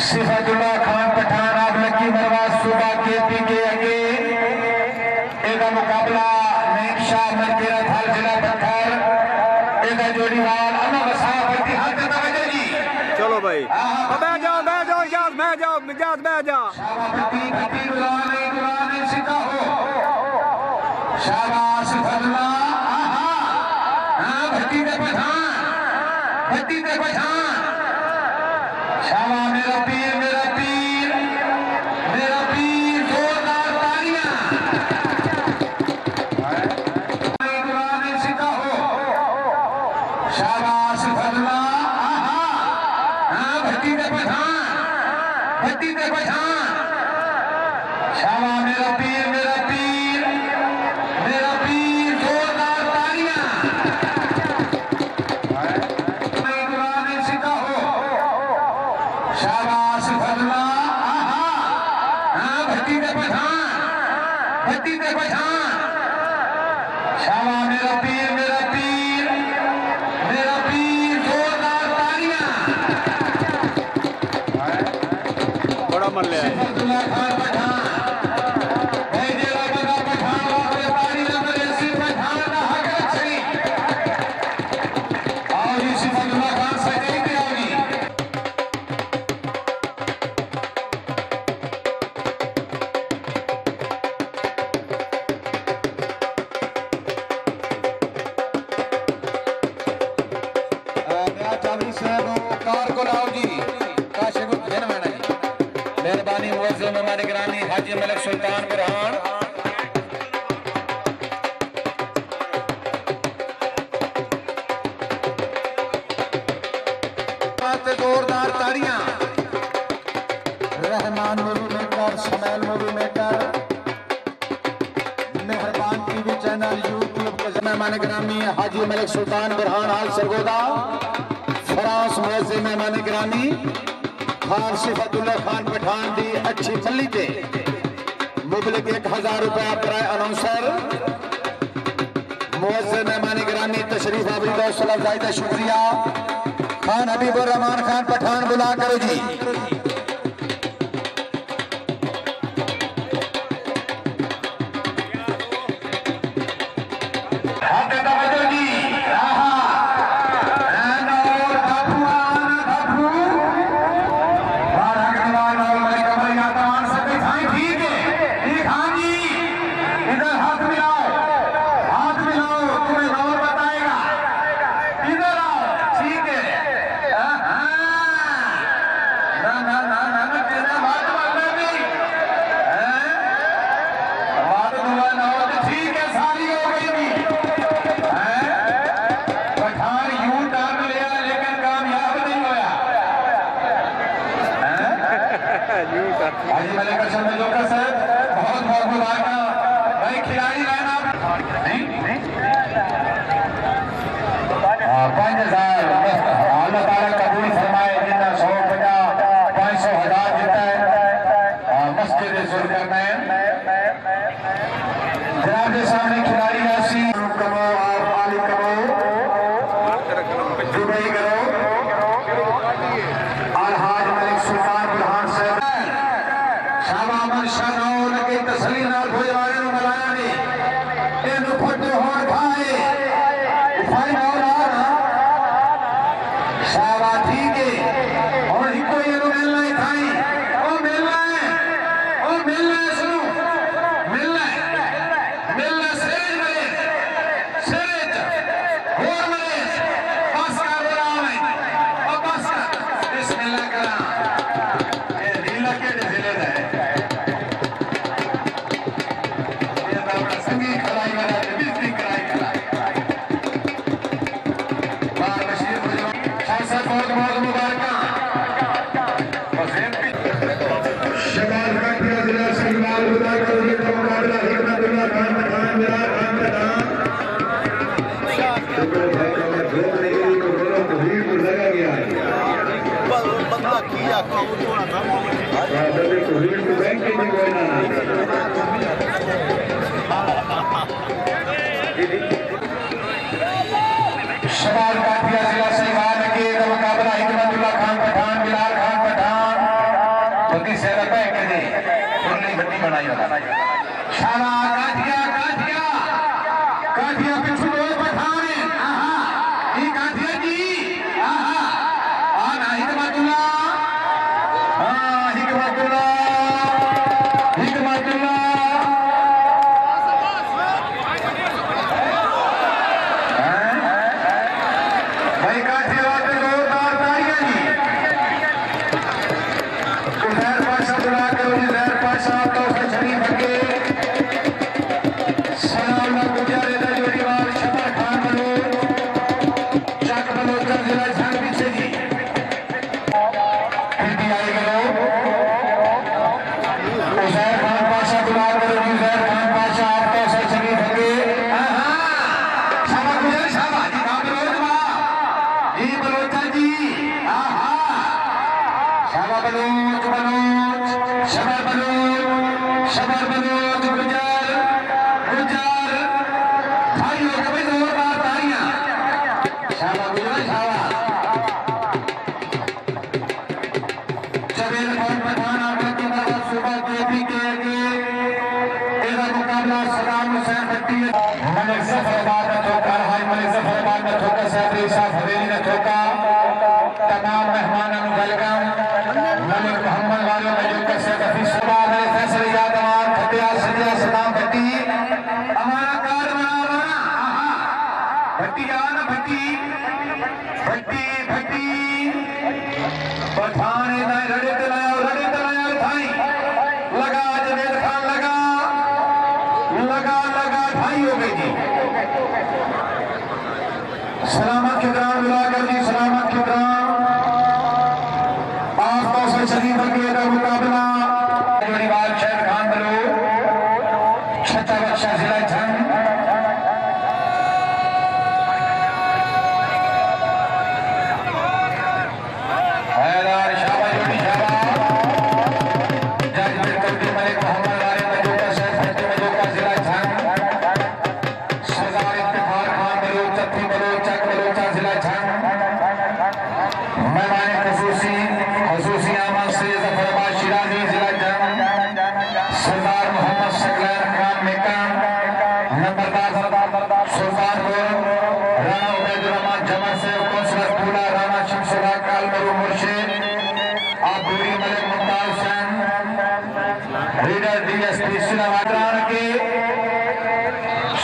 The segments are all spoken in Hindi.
सिफतुल्लाह खान पठान आप लकी नवाज सूबा केपी के आगे एका मुकाबला नईम शाह मरकेरा थाल जिला पत्थर एका जोड़ीवार अना बसा भर्ती हाथ तवज्जो जी। चलो भाई बैठ जाओ इजाज बैठ जाओ भट्टी भट्टी गुलाने सीधा हो शाबाश सिफतुल्लाह भट्टी पे पठान शाबाश मेरा पीर जोरदार तालियां गुलाने सीधा हो शाबाश सिफतुल्लाह भट्टी पे पठान शाबाश मेरा पीर जोरदार तालियां गुलाने सीधा हो शाबाश सिफतुल्लाह भट्टी पे पठान शाबाश मेरा पीर जोरदार तालियां बड़ा मन लिया सिफतुल्लाह खान पठान भाई जेला बगा पठान वाले ताली नंबर 80 पठान का हक रखी आओ जी सिफतुल्लाह खान सही पे आओगी कार को लाओ जी काशे को खेल में नहीं मेहरबानी मुअज्जम मेहमान गिरामी हाजी मलिक सुल्तान बुरहान जोरदार ताड़ियां Rehman movie maker Shamail movie maker मेहरबान टीवी चैनल यूट्यूब के मेहमान गिरामी हाजी मलिक सुल्तान बुरहान हाल सरगोदा फरास मुअज्जिम मेहमान गिरामी खान सिफतुल्लाह खान पठान दी अच्छी मल्ली ते मुबलिक 1000 रुपया बराए अनाउंसर मुअज्जिम मेहमान गिरामी तशरीफ आवरी हौसला अफजाई का शुक्रिया खान हबीबुर रहमान खान पठान बुला करो जी हाजी मलिक जोकर सर बहुत मुबारक भाई खिलाड़ी लाइन आप नहीं 5000 अल्लाह ताला कबूल फरमाए जितना 150 500 1000 देता है मस्जिद जुल्करनैन जनाब के सामने खिलाड़ी राशि कमाओ आप मालिक कमाओ दुबई करो अलहाज मलिक सुल्तान बुरहान से लगे तसली नाल भोजवारे नु मलाया ने एनु फटे होण खाए उफाई मौला शाबा ठीक है और इको एनु मिलना ही थाई ओ मिलना सुनो मिलना सेज मले सेज होर मले बस कर रहा है ओ बस बिस्मिल्लाह करा ए नीला के ढिले है संगीत खलाई वाला बिजली कराई बार बशीर खासा बहुत मुबारक शमाल काठिया जिला संगवाल बुदा करोगे तो मुकाबला हिकमतुल्लाह खान पठान मेरा खान पठान तो भाई का धोख नहीं तो बोलो तो भीड़ को लगा गया है बंदा किया काम थोड़ा था हां तो भीड़ को बैंक के नहीं कोई ना शमाल काठिया जिला सहवान के मुकाबला हिकमतुल्लाह खान पठान बिलाल खान पठान हुसैन भट्टी मलिक जफरबाद ने ठोका हाई मलिक जफरबाद ने ठोका सैफरी साहब हवेली ने ठोका तमाम मेहमानों को वेलकम मलिक मोहम्मद वाले मौजूद से हफीज सबाब ने फैसले यादवार खटिया सदिया सलाम भट्टी हमारा कार बना भट्टी आना भट्टी भट्टी भट्टी पठाने दाए रड़े तलाया थाई लगा जवेद खान लगा ढाई हो गई जी सलामत के दौरान बुलाकर जी सलामत के दौरान आपको से शरीफ के मुकाबला जोड़ीवाल शहर खान बलो छठा बख्शा जिला झंग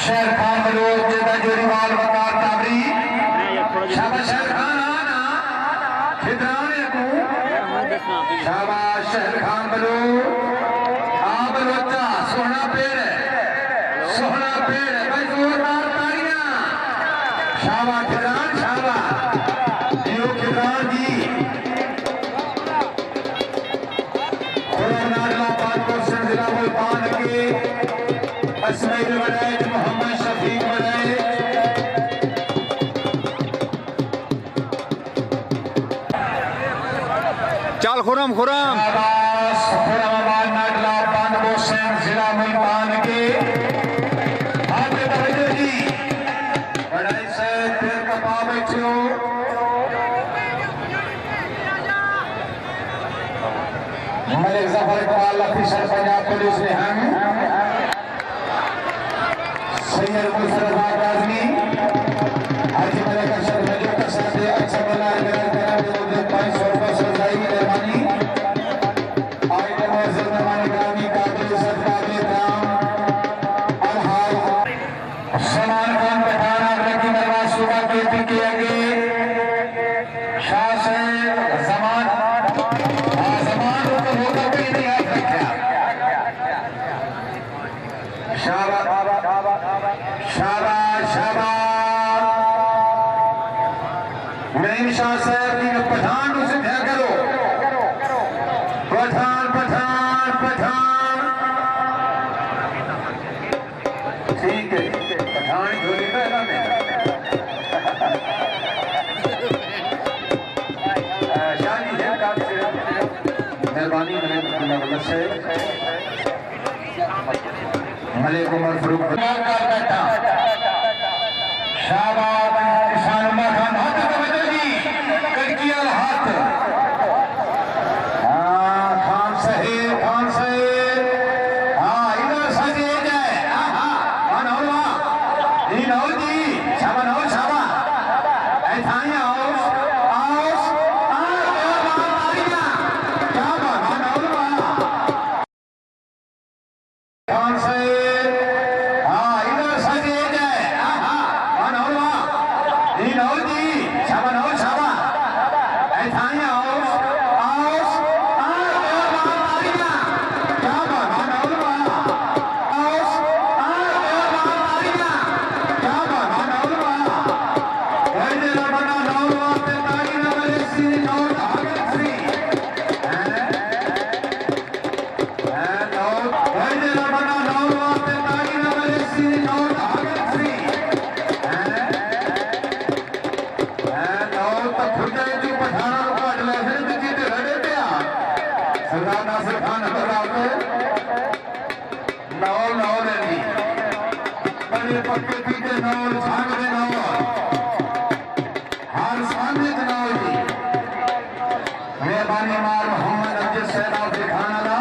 शहर खान बलोच जोड़ीवाल वकार ताबरी शाबाश शहर खान आना खिदराने को शाबाश शहर खान बलोच आ बलोचा सोहना पेड़ है भाई जोरदार तालियां शाबाश खिदरान शाबाश जियो खिदरान जी नाडला पानपुर से जिला मुल्तान के असमैल वलैद मोहम्मद शफीक वलैद चल खुरम खुरमाबाद नाडला पानपुर से जिला मुल्तान के आपके तवज्जो जी बड़ाई से फिर कपा बैठो मलिक जफर इकबाल ऑफिसर पंजाब पुलिस ने हम सैयद मुशर्रफ आजमी हाजी मलिक अरशद मलिक का साथ अच्छा बना करार दे 500 रुपए सजाई की मेहरबानी आइटम और मेहरबानी ग्रामी काबिल सदका के दाम अलहाल समान खान पठान आगरा की नवाज सुबह के पीके आगे शाह से जमान नईम शाह साहब की पठान उसे क्या करो पठान ठीक है पठान झोली का शादी है मेहरबानी से मलिक उमर फरूक शाबाश किसान उमर खान हाथ तवज्जो जी करकिया हाथ खान साहेब इधर सजे जाए नौला जी नौल जी शाबा ऐसा ही आओ खान साहेब इधर सजे जाए नौल जी शाबा ऐसा ही आओ सरदार नासिर खान नौल है जी बड़े पक्के पीछे नौल झांगरे नौल हर सामने नौल जी मेहरबानी मार मोहम्मद अब्दुल सैयद खान अला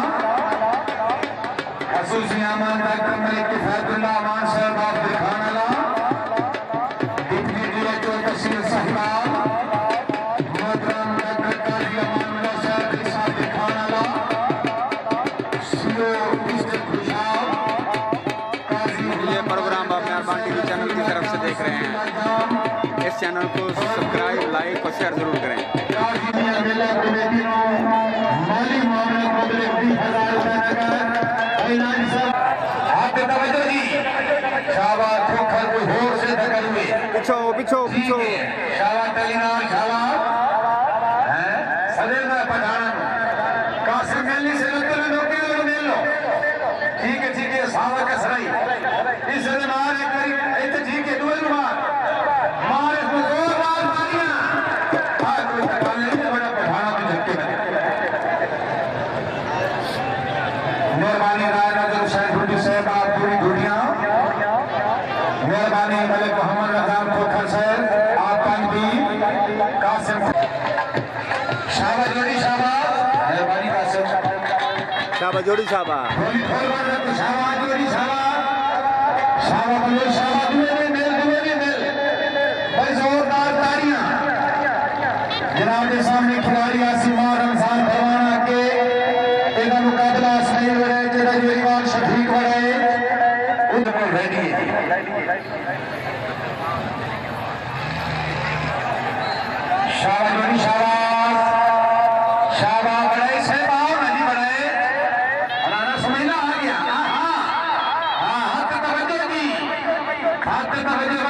खसूसी अमान डॉक्टर मलिक किफायतुल्लाह अमान देख रहे हैं इस चैनल को सब्सक्राइब, लाइक और शेयर जरूर करें। पिछो पिछो पिछो ठीक है सावा का सराई इस मार एक करी ठीक है दुए मार मार इसमें जोरदार मारियां कोई तकाल नहीं बड़ा पठाना तो झटके में मेहरबानी रायनगर सैफुद्दीन साहब आप पूरी दुनिया मेहरबानी मलिक मोहम्मद रजान खोखर साहब आप पंडी कासिम शाबाश जोड़ी शाबाश मेहरबानी कासिम शाबाश जोड़ी शाबाश शाबाश जोड़ी शाबाश शाबाश शाबाश दुए मिल भाई जोरदार तालियां जनाब के सामने खिलाड़ी आसिमा रमजान भरवाना के एक मुकाबला सही बड़े जेड़ा युवान शफीक बड़े उनको रेडी है शाबाश जोड़ी शाबाश शाबाश बड़े से बाव नहीं बड़े अनाना समझना आ गया हां हां हाथ तवज्जो दी हाथ तवज्जो